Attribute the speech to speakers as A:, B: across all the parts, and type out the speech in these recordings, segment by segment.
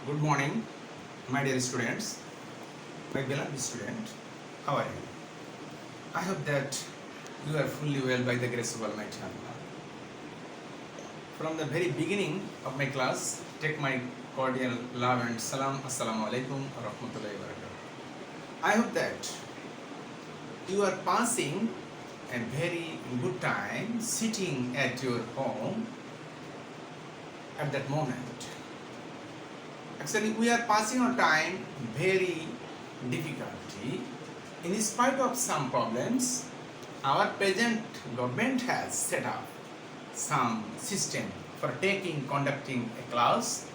A: Good morning, my dear students, my beloved student. How are you? I hope that you are fully well by the grace of Almighty Allah. From the very beginning of my class, take my cordial love and salam. Assalamu alaikum wa rahmatullahi wa barakatuh. I hope that you are passing a very good time sitting at your home at that moment. Actually, we are passing our time very difficulty. In spite of some problems, our present government has set up some system for conducting a class,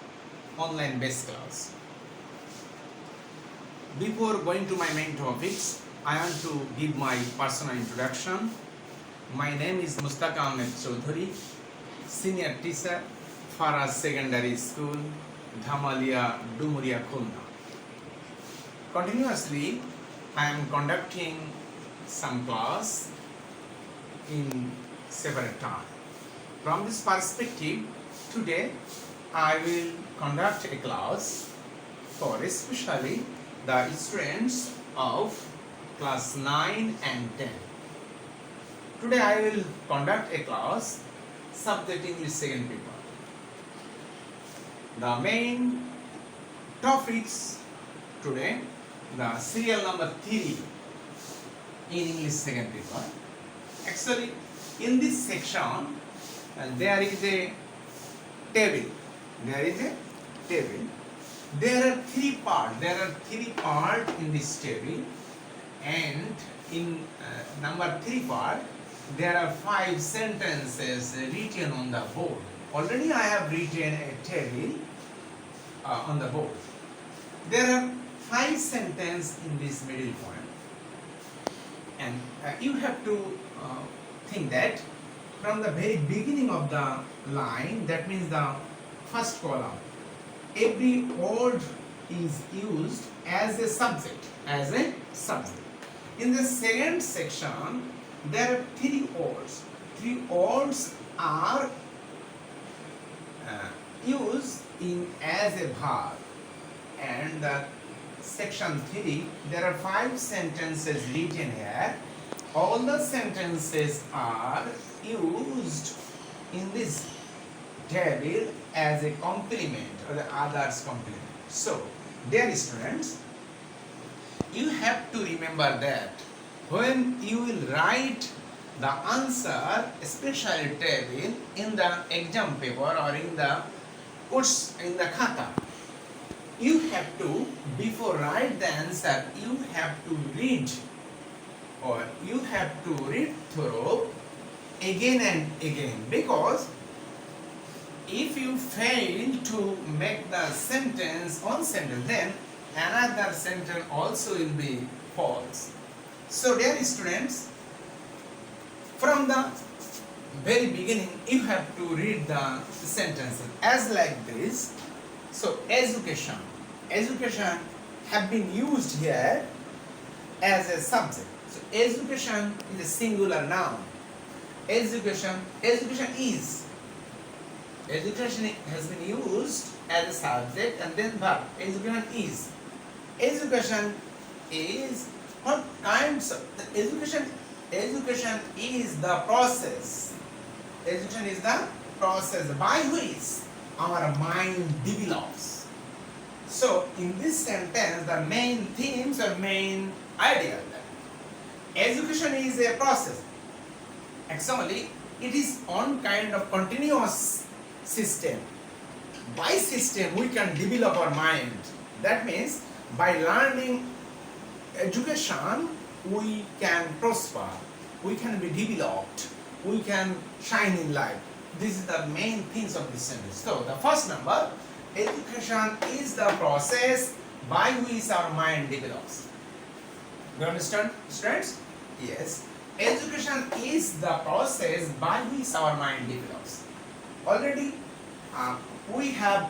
A: online based class. Before going to my main topics, I want to give my personal introduction. My name is Mustaq Ahmed Choudhury, senior teacher, Faraz Secondary School, Dhamalia, Dumuria, Khulna. Continuously, I am conducting some class in separate time. From this perspective, today I will conduct a class for especially the students of class 9 and 10. Today I will conduct a class subject English second paper. The main topics today, the serial number 3 in English second paper. Actually, in this section, there is a table. There are three parts in this table, and in number 3 part, there are 5 sentences written on the board. Already I have written a table on the board. There are 5 sentences in this middle point, and you have to think that from the very beginning of the line, that means the first column, every word is used as a subject. In the second section, there are 3 words. 3 words are used as a verb, and section 3, there are 5 sentences written here. All the sentences are used in this table as a complement or the others complement. So, dear students, you have to remember that when you will write the answer, especially table, in the exam paper or in the course, in the khata, you have to, before write the answer, you have to read through again and again, because if you fail to make the sentence, then another sentence also will be false. So dear students, from the very beginning you have to read the sentences as like this. So education have been used here as a subject. So education is a singular noun. Education has been used as a subject, and then verb. Education is what kinds of education is the process. Education is the process by which our mind develops. So in this sentence, the main themes or main idea that education is a process. Actually, it is one kind of continuous system. By system, we can develop our mind. That means by learning education, we can prosper, we can be developed, we can shine in life. This is the main things of this sentence. So the first number, education is the process by which our mind develops. Do you understand, students? Yes. Education is the process by which our mind develops. Already we have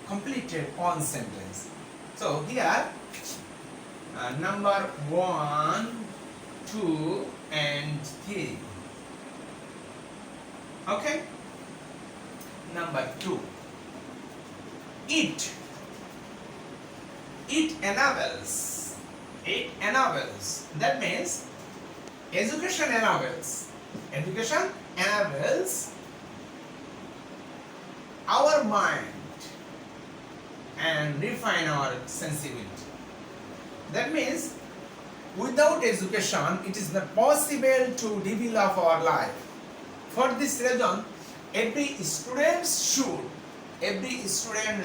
A: completed one sentence. So here number 1, 2 and 3. Okay. Number 2. It. It enables. It enables. That means education enables. Education enables our mind and refine our sensibility. That means without education it is not possible to develop our life. For this reason every student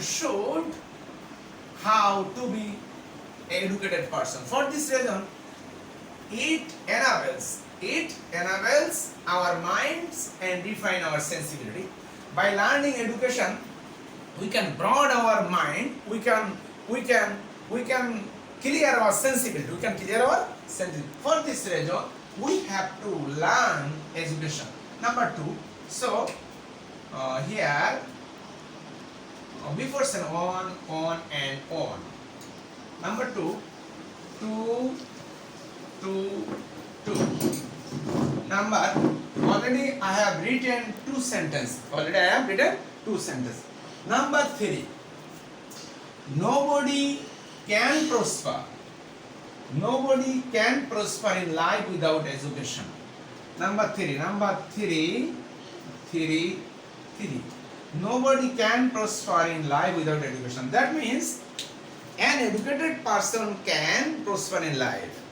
A: should how to be an educated person. For this reason it enables our minds and refine our sensibility. By learning education we can broaden our mind, we can clear our sensibility, For this reason we have to learn education. Number 2. So here before saying on and on. Number 2. Number, already I have written 2 sentences. Number 3. Nobody can prosper in life without education. Number 3. Nobody can prosper in life without education. That means an educated person can prosper in life.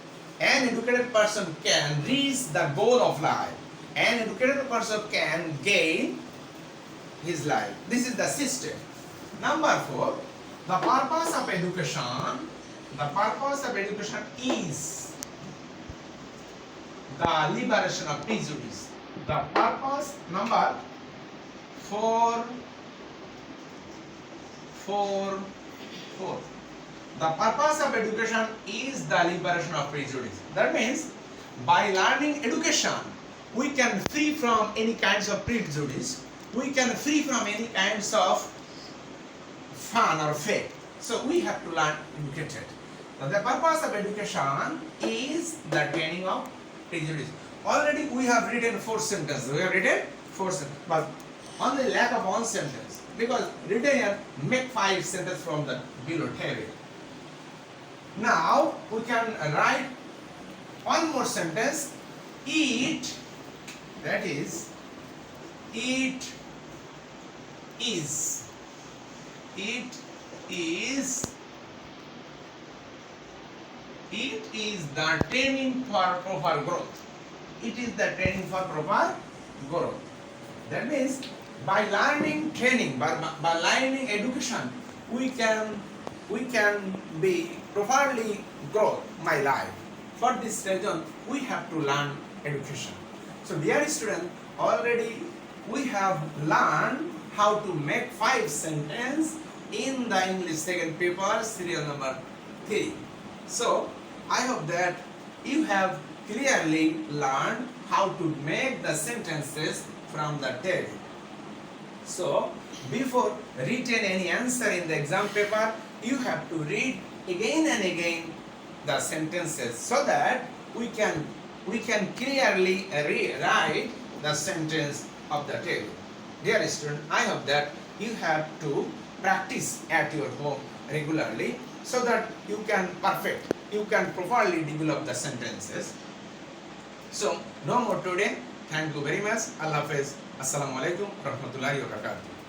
A: An educated person can reach the goal of life. An educated person can gain his life. This is the system. Number 4. The purpose of education is the liberation of prejudice. The purpose, number 4. The purpose of education is the liberation of prejudice. That means by learning education we can free from any kinds of prejudice, we can free from any kinds of fun or fate. So we have to learn educated. So the purpose of education is the training of prejudice. Already we have written 4 sentences. But only lack of 1 sentence, because written here make 5 sentences from the below table. Now we can write 1 more sentence. It is the training for proper growth. It is the training for proper growth. That means by learning training, by learning education, we can be properly grow my life. For this reason, we have to learn education. So dear student, already we have learned how to make 5 sentences in the English second paper, serial number 3. So I hope that you have clearly learned how to make the sentences from the table. So before written any answer in the exam paper, you have to read again and again the sentences so that we can clearly rewrite the sentence of the table. Dear student, I hope that you have to practice at your home regularly so that you can properly develop the sentences. So no more today. Thank you very much. Allah Hafiz. Assalamu alaikum warahmatullahi wabarakatuh.